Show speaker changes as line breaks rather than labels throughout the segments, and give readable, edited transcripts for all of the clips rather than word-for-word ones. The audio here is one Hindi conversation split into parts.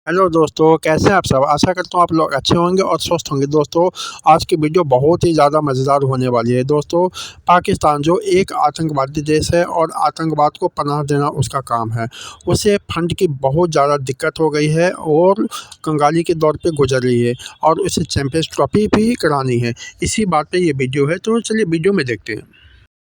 हेलो दोस्तों, कैसे हैं आप सब। आशा करता हूँ आप लोग अच्छे होंगे और स्वस्थ होंगे। दोस्तों, आज की वीडियो बहुत ही ज़्यादा मज़ेदार होने वाली है। दोस्तों, पाकिस्तान जो एक आतंकवादी देश है और आतंकवाद को पनाह देना उसका काम है, उसे फंड की बहुत ज़्यादा दिक्कत हो गई है और कंगाली के दौर पे गुजर रही है और उसे चैंपियंस ट्रॉफी भी करानी है। इसी बात पे ये वीडियो है, तो चलिए वीडियो में देखते हैं।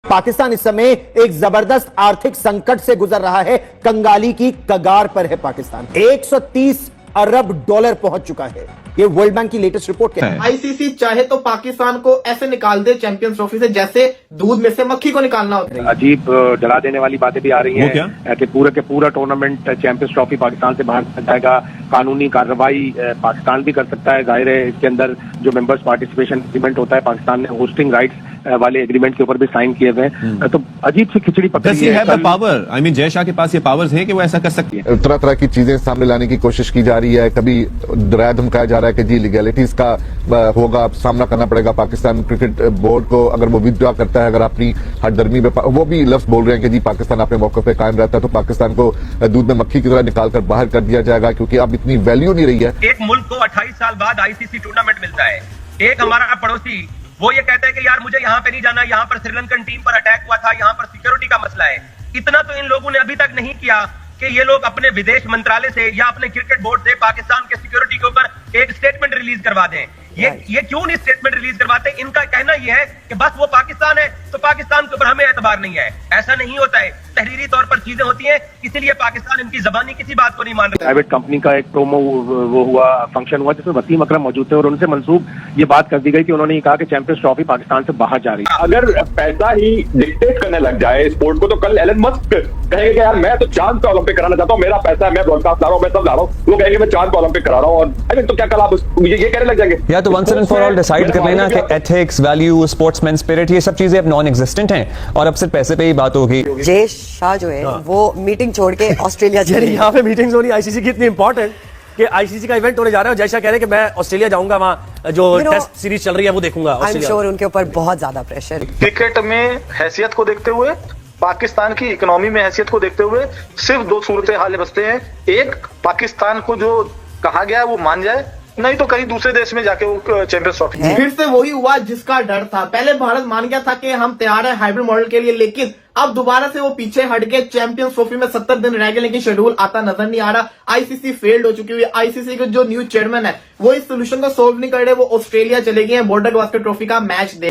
पाकिस्तान इस समय एक जबरदस्त आर्थिक संकट से गुजर रहा है। कंगाली की कगार पर है पाकिस्तान। 130 अरब डॉलर पहुंच चुका है। ये वर्ल्ड बैंक की लेटेस्ट रिपोर्ट है।
आईसीसी चाहे तो पाकिस्तान को ऐसे निकाल दे चैंपियंस ट्रॉफी से जैसे दूध में से मक्खी को निकालना होता है।
अजीब डरा देने वाली बातें भी आ रही हैं कि पूरे के पूरा टूर्नामेंट चैंपियंस ट्रॉफी पाकिस्तान से बाहर कर जाएगा। कानूनी कार्रवाई पाकिस्तान भी कर सकता है। जाहिर है इसके अंदर जो मेंबर्स पार्टिसिपेशन एग्रीमेंट होता है, पाकिस्तान ने होस्टिंग राइट्स वाले एग्रीमेंट के ऊपर भी साइन किए हुए हैं। तो अजीब सी खिचड़ी पकड़ी है।
Power I mean Jay Shah के पास ये पावर्स हैं कि वो ऐसा कर सकती है।
तरह तरह की चीजें सामने लाने की कोशिश की जा रही है। कभी डराया धमकाया जा रहा है कि जी लीगैलिटीज का होगा, सामना करना पड़ेगा पाकिस्तान क्रिकेट बोर्ड को अगर वो विथड्रॉ करता है, अगर अपनी हरदर्मी में वो भी लफ्ज बोल रहे हैं कि जी पाकिस्तान अपने मौके पे कायम रहता है तो पाकिस्तान को दूध में मक्खी की तरह निकालकर बाहर कर दिया जाएगा, क्योंकि अब इतनी वैल्यू नहीं रही है।
एक मुल्क को 28 साल बाद आईसीसी टूर्नामेंट मिलता है। एक हमारा पड़ोसी वो ये कहता है कि यार मुझे यहाँ पे नहीं जाना, यहाँ पर श्रीलंकन टीम पर अटैक हुआ था, यहाँ पर सिक्योरिटी का मसला है। इतना तो इन लोगों ने अभी तक नहीं किया कि ये लोग अपने विदेश मंत्रालय से या अपने क्रिकेट बोर्ड से पाकिस्तान के सिक्योरिटी के ऊपर एक स्टेटमेंट रिलीज करवा दें। ये क्यों नहीं स्टेटमेंट रिलीज करवाते? इनका कहना यह है कि बस वो पाकिस्तान है तो पाकिस्तान के ऊपर हमें एतबार नहीं है। ऐसा नहीं होता है, तहरीरी तौर पर चीजें होती हैं, इसीलिए पाकिस्तान इनकी जबानी किसी बात को नहीं मान रहा।
प्राइवेट कंपनी का एक प्रोमो वो हुआ फंक्शन हुआ जिसमें वसीम अकरम मौजूद थे और उनसे मंसूब ये बात कर दी गई कि उन्होंने ये कहा कि चैंपियंस ट्रॉफी पाकिस्तान से बाहर जा रही है।
अगर पैसा ही डिक्टेट करने लग जाए स्पोर्ट को तो कल एलन मस्क कहेंगे कि यार मैं तो चांद पे ओलंपिक कराना चाहता हूँ, मेरा पैसा है, मैं ब्रॉडकास्ट ला रहा हूँ, मैं सब ला रहा हूँ। वो कहेंगे मैं चांद पे ओलंपिक करा रहा हूँ। और तो क्या कल आप ये कहने लग जाएंगे?
या तो once and for all decide कर लेना कि एथिक्स, वैल्यू, स्पोर्ट्समैन स्पिरिट ये सब चीजें अब नॉन एग्जिस्टेंट हैं और अब सिर्फ पैसे पे ही बात होगी।
जय शाह जो है वो मीटिंग छोड़ के ऑस्ट्रेलिया चले।
यहाँ पे मीटिंग्स होनी आईसीसी की इतनी इंपॉर्टेंट कि आईसीसी का इवेंट होने जा रहा है और जय शाह कह रहे हैं कि मैं ऑस्ट्रेलिया जाऊंगा, वहाँ जो टेस्ट सीरीज चल रही है वो देखूंगा।
आई एम श्योर उनके ऊपर बहुत ज्यादा प्रेशर।
क्रिकेट में हैसियत को देखते हुए, पाकिस्तान की इकोनॉमी में हैसियत को देखते हुए सिर्फ दो सूरतें हाल बचते हैं। एक, पाकिस्तान को जो कहा गया है वो मान जाए, नहीं तो कहीं दूसरे देश में जाके वो चैंपियंस ट्रॉफी।
फिर से वही हुआ जिसका डर था। पहले भारत मान गया था कि हम तैयार है हाइब्रिड मॉडल के लिए, लेकिन अब दोबारा से वो पीछे हट के चैंपियंस ट्रॉफी में 70 दिन रह गए, लेकिन शेड्यूल आता नजर नहीं आ रहा। आईसीसी फेल्ड हो चुकी हुई। आईसीसी के जो न्यू चेयरमैन है वो इस सोल्यूशन को सोल्व नहीं कर रहे। वो ऑस्ट्रेलिया चले गए हैं बॉर्डर गवास्कर ट्रॉफी का मैच दे।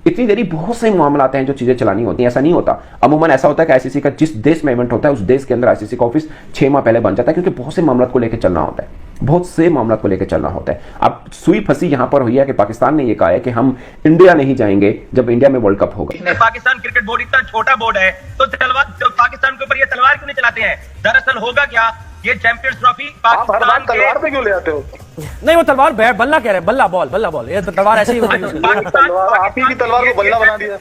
इतनी देरी बहुत से मामला आते हैं जो चीजें चलानी होती हैं। ऐसा नहीं होता। अमूमन ऐसा होता है कि आईसीसी का जिस देश में इवेंट होता है उस देश के अंदर आईसीसी का ऑफिस 6 माह पहले बन जाता है, क्योंकि बहुत से मामला को लेकर चलना होता है, बहुत से मामला को लेकर चलना होता है। अब सुई फंसी यहां पर हुई है कि पाकिस्तान ने यह कहा है कि हम इंडिया नहीं जाएंगे जब इंडिया में वर्ल्ड कप होगा।
पाकिस्तान क्रिकेट बोर्ड इतना छोटा बोर्ड है तो पाकिस्तान के ऊपर ये तलवार क्यों नहीं चलाते हैं? दरअसल होगा क्या, ये चैंपियंस ट्रॉफी पाकिस्तान
तलवार पे क्यों ले आते हो?
नहीं, वो तलवार बल्ला कह रहे हैं, बल्ला बॉल ये तलवार ऐसे ही
तलवार आप ही की तलवार को बल्ला बना दिया।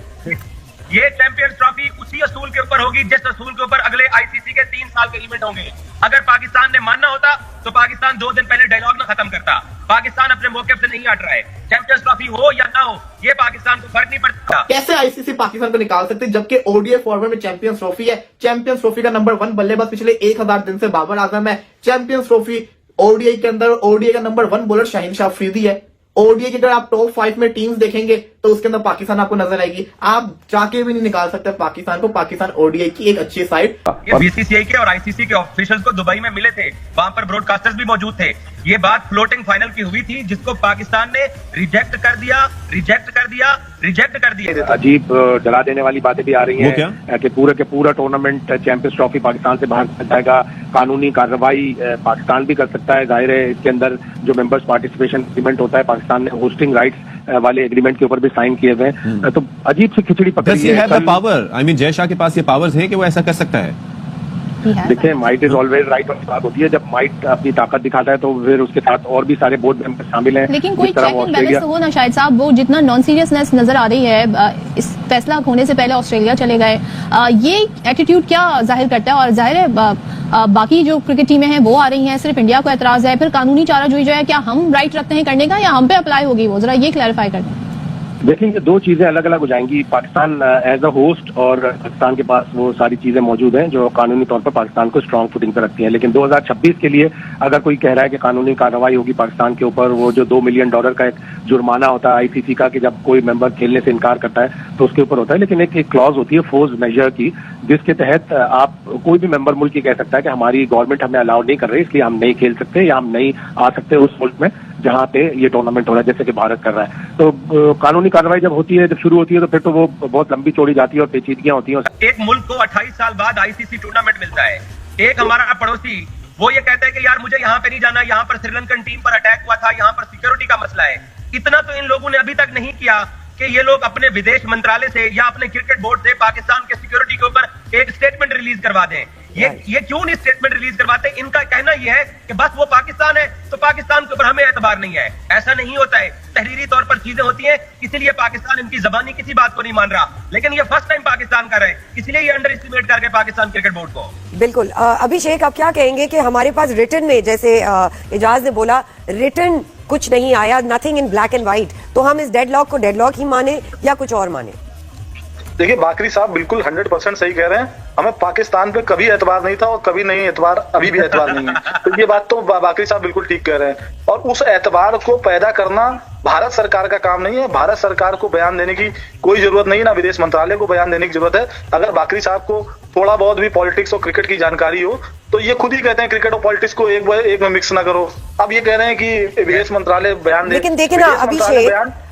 ये चैंपियंस ट्रॉफी उसी असूल के ऊपर होगी जिस असूल के ऊपर अगले आईसीसी के 3 साल के इवेंट होंगे। अगर पाकिस्तान ने मानना होता तो पाकिस्तान 2 दिन पहले डायलॉग ना खत्म करता। पाकिस्तान अपने मौके से नहीं हट रहा है। चैंपियंस ट्रॉफी हो या ना हो ये पाकिस्तान को फर्क नहीं पड़ता।
कैसे आईसीसी पाकिस्तान को निकाल सकते जबकि ओडीआई फॉर्मेट में चैंपियंस ट्रॉफी है। चैंपियंस ट्रॉफी का नंबर 1 बल्लेबाज पिछले 1000 दिन से बाबर आजम है। चैंपियंस ट्रॉफी ओडीआई के अंदर ओडीआई का नंबर 1 बॉलर शाहीन शाह अफरीदी है। ओडीआई की अगर आप टॉप 5 में टीम्स देखेंगे तो उसके अंदर पाकिस्तान आपको नजर आएगी। आप जाके भी नहीं निकाल सकते पाकिस्तान को। पाकिस्तान ओडीआई की एक अच्छी साइड।
ये बीसीसीआई के और आईसीसी के ऑफिशियल्स को दुबई में मिले थे, वहां पर ब्रॉडकास्टर्स भी मौजूद थे। ये बात फ्लोटिंग फाइनल की हुई थी जिसको पाकिस्तान ने रिजेक्ट कर दिया।
अजीब डरा देने वाली बातें भी आ रही हैं कि पूरे के पूरा टूर्नामेंट चैंपियंस ट्रॉफी पाकिस्तान से बाहर कर जाएगा। कानूनी कार्रवाई पाकिस्तान भी कर सकता है। जाहिर है इसके अंदर जो मेंबर्स पार्टिसिपेशन एग्रीमेंट होता है, पाकिस्तान ने होस्टिंग राइट्स वाले एग्रीमेंट के ऊपर भी साइन किए हुए हैं। तो अजीब सी खिचड़ी पकड़ी है।
Power I mean Jay Shah के पास ये पावर्स हैं कि वो ऐसा कर सकता है।
देखिए, माइट इज ऑलवेज राइट वाली बात होती है। जब माइट अपनी ताकत दिखाता है तो फिर उसके साथ और भी सारे बोर्ड मेंबर शामिल हैं।
लेकिन कोई चेक एंड बैलेंस तो हो ना शायद साहब। वो जितना नॉन सीरियसनेस नजर आ रही है इस फैसला होने से पहले ऑस्ट्रेलिया चले गए, ये एटीट्यूड क्या जाहिर करता है? और जाहिर है बाकी जो क्रिकेट टीमें हैं वो आ रही हैं, सिर्फ इंडिया को एतराज है। फिर कानूनी चाराजोई जो है क्या हम राइट रखते हैं करने का या हम पे अप्लाई होगी वो? जरा ये क्लैरिफाई कर दें।
देखेंगे दो चीजें अलग अलग हो जाएंगी। पाकिस्तान एज अ होस्ट और पाकिस्तान के पास वो सारी चीजें मौजूद हैं जो कानूनी तौर पर पाकिस्तान को स्ट्रांग फुटिंग पर रखती हैं। लेकिन 2026 के लिए अगर कोई कह रहा है कि कानूनी कार्रवाई होगी पाकिस्तान के ऊपर, वो जो $2 मिलियन का एक जुर्माना होता है आईसीसी का कि जब कोई मेंबर खेलने से इनकार करता है तो उसके ऊपर होता है। लेकिन एक क्लॉज होती है फोर्स मेजर की, जिसके तहत आप कोई भी मेंबर मुल्क ये कह सकता है कि हमारी गवर्नमेंट हमें अलाउ नहीं कर रही, इसलिए हम नहीं खेल सकते या हम नहीं आ सकते उस मुल्क में जहां पे ये टूर्नामेंट हो रहा है, जैसे कि भारत कर रहा है। तो कानूनी कार्रवाई जब होती है, जब शुरू होती है, तो फिर तो वो बहुत लंबी चौड़ी जाती है और पेचीदगियां होती हैं।
एक मुल्क को 28 साल बाद आईसीसी टूर्नामेंट मिलता है। एक हमारा पड़ोसी वो ये कहता है कि यार मुझे यहाँ पे नहीं जाना, यहाँ पर श्रीलंकन टीम पर अटैक हुआ था, यहाँ पर सिक्योरिटी का मसला है। इतना तो इन लोगों ने अभी तक नहीं किया कि ये लोग अपने विदेश मंत्रालय से या अपने क्रिकेट बोर्ड से पाकिस्तान के सिक्योरिटी के ऊपर एक स्टेटमेंट रिलीज करवा दें। ये क्यों नहीं स्टेटमेंट रिलीज करवाते? इनका कहना यह है कि बस वो पाकिस्तान है तो पाकिस्तान के ऊपर हमें एतबार नहीं है। ऐसा नहीं होता है, तहरीरी तौर पर चीजें होती हैं, इसीलिए पाकिस्तान इनकी जबानी किसी बात को नहीं मान रहा। लेकिन ये फर्स्ट टाइम पाकिस्तान कर रहे हैं, इसलिए ये अंडर एस्टिमेट कर गए पाकिस्तान क्रिकेट बोर्ड को।
बिल्कुल। अभिषेक, आप क्या कहेंगे कि हमारे पास रिटर्न में, जैसे एजाज ने बोला, रिटर्न कुछ नहीं आया, nothing in black and white, तो हम इस डेडलॉक को डेडलॉक ही माने या कुछ और माने?
देखिए, बाकरी साहब बिल्कुल 100% सही कह रहे हैं। हमें पाकिस्तान पे कभी एतबार नहीं था और कभी नहीं एतबार, अभी भी एतबार नहीं है। तो ये बात तो बाकरी साहब बिल्कुल ठीक कह रहे हैं। और उस एतबार को पैदा करना भारत सरकार का काम नहीं है। भारत सरकार को बयान देने की कोई जरूरत नहीं है, ना विदेश मंत्रालय को बयान देने की जरूरत है। अगर बाकरी साहब को थोड़ा बहुत भी पॉलिटिक्स और क्रिकेट की जानकारी हो तो ये खुद ही कहते हैं क्रिकेट और पॉलिटिक्स को एक में मिक्स ना करो। अब ये कह रहे हैं कि विदेश मंत्रालय बयान दे,
लेकिन देखिए ना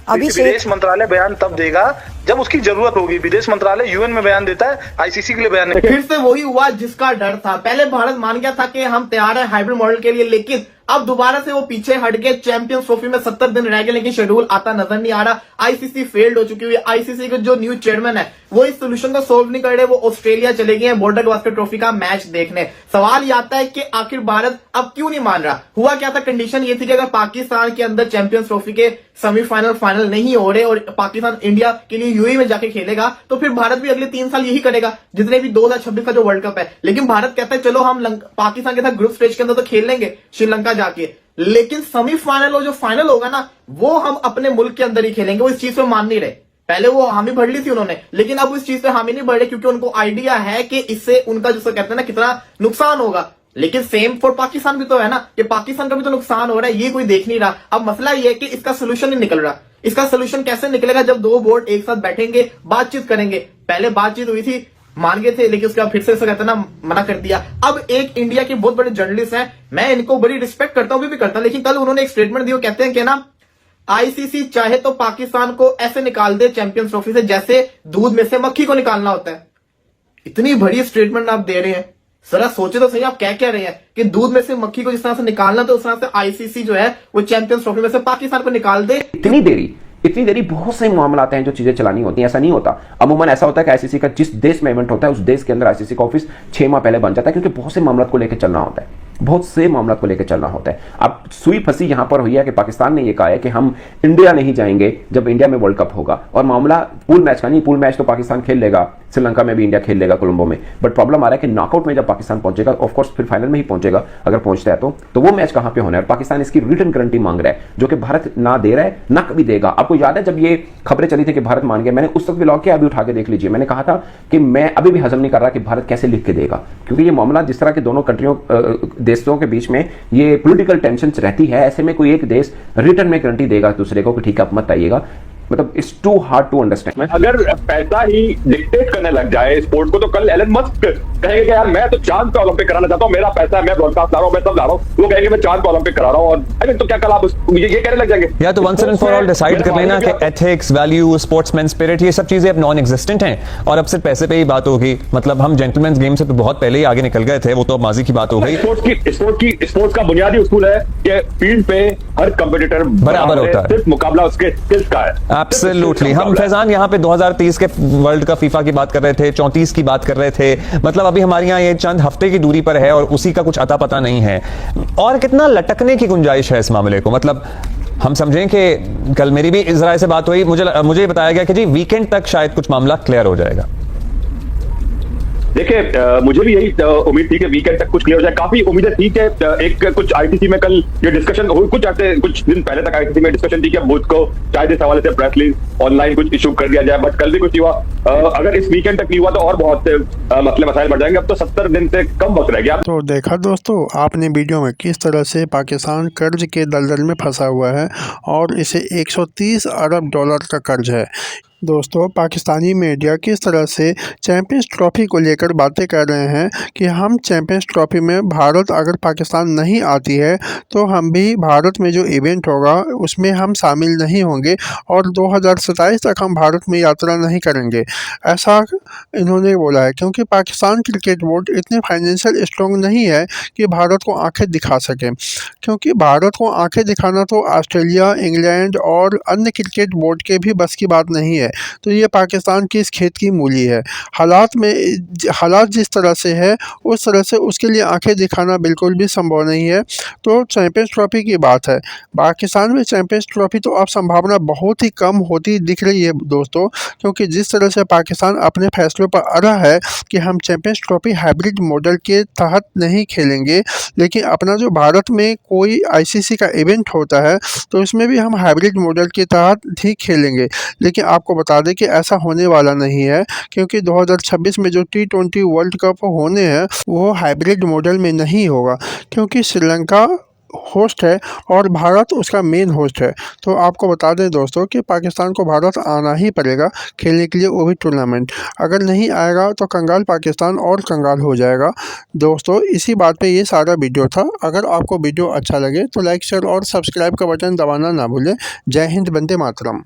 अभिषेक,
विदेश मंत्रालय बयान तब देगा जब उसकी जरूरत होगी। विदेश मंत्रालय यूएन में बयान देता है, आईसीसी के लिए बयान नहीं।
फिर से वही हुआ जिसका डर था। पहले भारत मान गया था कि हम तैयार हैं हाइब्रिड मॉडल के लिए, लेकिन अब दोबारा से वो पीछे हट गए। चैंपियंस ट्रॉफी में 70 दिन रह गए लेकिन शेड्यूल आता नजर नहीं आ रहा। आईसीसी फेल्ड हो चुकी हुई है। आईसीसी के जो न्यू चेयरमैन है वो इस सोल्यूशन को सोल्व नहीं कर रहे। वो ऑस्ट्रेलिया चले गए हैं बॉर्डर गावस्कर ट्रॉफी का मैच देखने। सवाल ये आता है कि आखिर भारत अब क्यों नहीं मान रहा? हुआ क्या था? कंडीशन ये थी कि अगर पाकिस्तान के अंदर चैंपियंस ट्रॉफी के सेमीफाइनल फाइनल नहीं हो रहे और पाकिस्तान इंडिया के लिए यूएई में जाके खेलेगा तो फिर भारत भी अगले 3 साल यही करेगा, जितने भी 2026 का जो वर्ल्ड कप है। लेकिन भारत कहता है चलो हम पाकिस्तान के साथ ग्रुप स्टेज के अंदर तो खेल लेंगे श्रीलंका जाके, लेकिन सेमीफाइनल और जो फाइनल होगा ना वो हम अपने मुल्क के अंदर ही खेलेंगे। वो इस चीज पे मान नहीं रहे। पहले वो हामी भर ली थी उन्होंने, लेकिन अब इस चीज पे हामी नहीं भर रहे क्योंकि उनको आइडिया है कि इससे उनका जिसको कहते हैं ना कितना नुकसान होगा। लेकिन सेम फॉर पाकिस्तान भी तो है ना कि पाकिस्तान का भी तो नुकसान हो रहा है, ये कोई देख नहीं रहा। अब मसला ये है कि इसका सोल्यूशन नहीं निकल रहा। इसका सोल्यूशन कैसे निकलेगा? जब दो बोर्ड एक साथ बैठेंगे, बातचीत करेंगे। पहले बातचीत हुई थी, मान गए थे, लेकिन उसके बाद फिर से कहते ना मना कर दिया। अब एक इंडिया के बहुत बड़े जर्नलिस्ट हैं, मैं इनको बड़ी रिस्पेक्ट करता हूं, भी करता हूं, लेकिन कल उन्होंने एक स्टेटमेंट दिया, कहते हैं कि ना आईसीसी चाहे तो पाकिस्तान को ऐसे निकाल दे चैंपियंस ट्रॉफी से जैसे दूध में से मक्खी को निकालना होता है। इतनी बड़ी स्टेटमेंट आप दे रहे हैं, जरा सोचे तो सही आप क्या कह रहे हैं कि दूध में से मक्खी को जिस तरह से निकालना तो उस तरह से आईसीसी जो है वो चैंपियंस ट्रॉफी में से पाकिस्तान को निकाल दे।
इतनी देरी बहुत से मामला आते हैं जो चीजें चलानी होती हैं। ऐसा नहीं होता। अमूमन ऐसा होता है कि आईसीसी का जिस देश में इवेंट होता है उस देश के अंदर आईसीसी का ऑफिस 6 माह पहले बन जाता है, क्योंकि बहुत से मामला को लेकर चलना होता है। बहुत से मामला को लेकर चलना होता है। अब सुई फंसी यहां पर हुई है कि पाकिस्तान ने यह कहा है कि हम इंडिया नहीं जाएंगे जब इंडिया में वर्ल्ड कप होगा, और मामला पूल मैच का नहीं। पूल मैच तो पाकिस्तान खेल लेगा, श्रीलंका में भी इंडिया खेल लेगा कोलंबो में, बट प्रॉब्लम आ रहा है कि नॉकआउट में जब पाकिस्तान पहुंचेगा, ऑफकोर्स फिर फाइनल में ही पहुंचेगा अगर पहुंचता है तो वो मैच कहां पे होना है। और पाकिस्तान इसकी रिटर्न गारंटी मांग रहा है जो कि भारत ना दे रहा है ना कभी देगा। आपको याद है जब ये खबरें चली थी कि भारत मान गया, मैंने उस वक्त ब्लॉग किया, अभी उठा के देख लीजिए। मैंने कहा था कि मैं अभी भी हजम नहीं कर रहा कि भारत कैसे लिख के देगा, क्योंकि ये मामला जिस तरह के दोनों कंट्रियों देशों के बीच में ये पॉलिटिकल टेंशन रहती है, ऐसे में कोई एक देश रिटर्न में गारंटी देगा दूसरे को कि ठीक है आप मत आइएगा, मतलब it's too hard to understand.
अगर पैसा ही डिक्टेट करने लग जाए स्पोर्ट को तो कल एलन मस्क कहेंगे कि यार मैं तो चांद पे ओलंपिक कराना चाहता हूं, मेरा पैसा है, मैं ब्रॉडकास्ट ला रहा हूं, मैं सब ला रहा हूं, वो कहेंगे मैं चांद पे ओलंपिक करा रहा हूं। और अरे तो क्या कल आप ये कहने लग जाएंगे?
या तो once and for all decide कर लेना कि एथिक्स, वैल्यू, स्पोर्ट्समैन स्पिरिट, ये सब चीजें अब नॉन एग्जिस्टेंट हैं और अब सिर्फ पैसे पे ही बात होगी। मतलब हम जेंटलमैन गेम से तो बहुत पहले ही आगे निकल गए थे, वो तो अब माजी की बात हो गई।
स्पोर्ट्स का बुनियादी उसूल है कि फील्ड पे हर कंपटीटर
बराबर होता है,
सिर्फ मुकाबला उसके स्किल्स का है।
एब्सोल्युटली। हम फैजान यहाँ पे 2030 के वर्ल्ड कप फीफा की बात कर रहे थे, 34 की बात कर रहे थे, मतलब अभी हमारे यहाँ ये चंद हफ्ते की दूरी पर है और उसी का कुछ अता पता नहीं है। और कितना लटकने की गुंजाइश है इस मामले को। मतलब हम समझें कि कल मेरी भी इजराइल से बात हुई, मुझे बताया गया कि जी वीकेंड तक शायद कुछ मामला क्लियर हो जाएगा।
देखिए मुझे भी यही उम्मीद थी कि वीकेंड तक कुछ क्लियर हो जाए। काफी उम्मीदें थी कि एक कुछ आईसीसी में कल ये डिस्कशन हुई, कुछ दिन पहले तक आईसीसी में डिस्कशन थी कि मुझ को शायद इस हवाले से प्रेस रिलीज ऑनलाइन कुछ इशू कर दिया जाए, बट कल भी कुछ हुआ। अगर इस वीकेंड तक नहीं हुआ तो और बहुत से मसले मसाइल बढ़ जाएंगे। अब तो 70 दिन से कम वक्त रह गया।
तो देखा दोस्तों आपने वीडियो में किस तरह से पाकिस्तान कर्ज के दलदल में फंसा हुआ है और इसे 130 अरब डॉलर का कर्ज है। दोस्तों पाकिस्तानी मीडिया किस तरह से चैंपियंस ट्रॉफी को लेकर बातें कर रहे हैं कि हम चैंपियंस ट्रॉफी में भारत अगर पाकिस्तान नहीं आती है तो हम भी भारत में जो इवेंट होगा उसमें हम शामिल नहीं होंगे और 2027 तक हम भारत में यात्रा नहीं करेंगे, ऐसा इन्होंने बोला है। क्योंकि पाकिस्तान क्रिकेट बोर्ड इतने फाइनेंशियल स्ट्रॉन्ग नहीं है कि भारत को आंखें दिखा सके, क्योंकि भारत को आंखें दिखाना तो ऑस्ट्रेलिया, इंग्लैंड और अन्य क्रिकेट बोर्ड के भी बस की बात नहीं है। तो ये पाकिस्तान की इस खेत की मूली है। हालात जिस तरह से है उस तरह से उसके लिए आंखें दिखाना बिल्कुल भी संभव नहीं है। तो चैंपियंस ट्रॉफी की बात है, पाकिस्तान में चैंपियंस ट्रॉफी तो अब संभावना बहुत ही कम होती दिख रही है दोस्तों, क्योंकि जिस तरह से पाकिस्तान अपने फैसलों पर अड़ा है कि हम चैंपियंस ट्रॉफी हाइब्रिड मॉडल के तहत नहीं खेलेंगे, लेकिन अपना जो भारत में कोई आईसीसी का इवेंट होता है तो इसमें भी हम हाइब्रिड मॉडल के तहत ही खेलेंगे। लेकिन आपको बता दें कि ऐसा होने वाला नहीं है, क्योंकि 2026 में जो T20 वर्ल्ड कप होने हैं वो हाइब्रिड मॉडल में नहीं होगा, क्योंकि श्रीलंका होस्ट है और भारत उसका मेन होस्ट है। तो आपको बता दें दोस्तों कि पाकिस्तान को भारत आना ही पड़ेगा खेलने के लिए, वो भी टूर्नामेंट। अगर नहीं आएगा तो कंगाल पाकिस्तान और कंगाल हो जाएगा। दोस्तों इसी बात पे ये सारा वीडियो था। अगर आपको वीडियो अच्छा लगे तो लाइक, शेयर और सब्सक्राइब का बटन दबाना ना भूलें। जय हिंद, वंदे मातरम।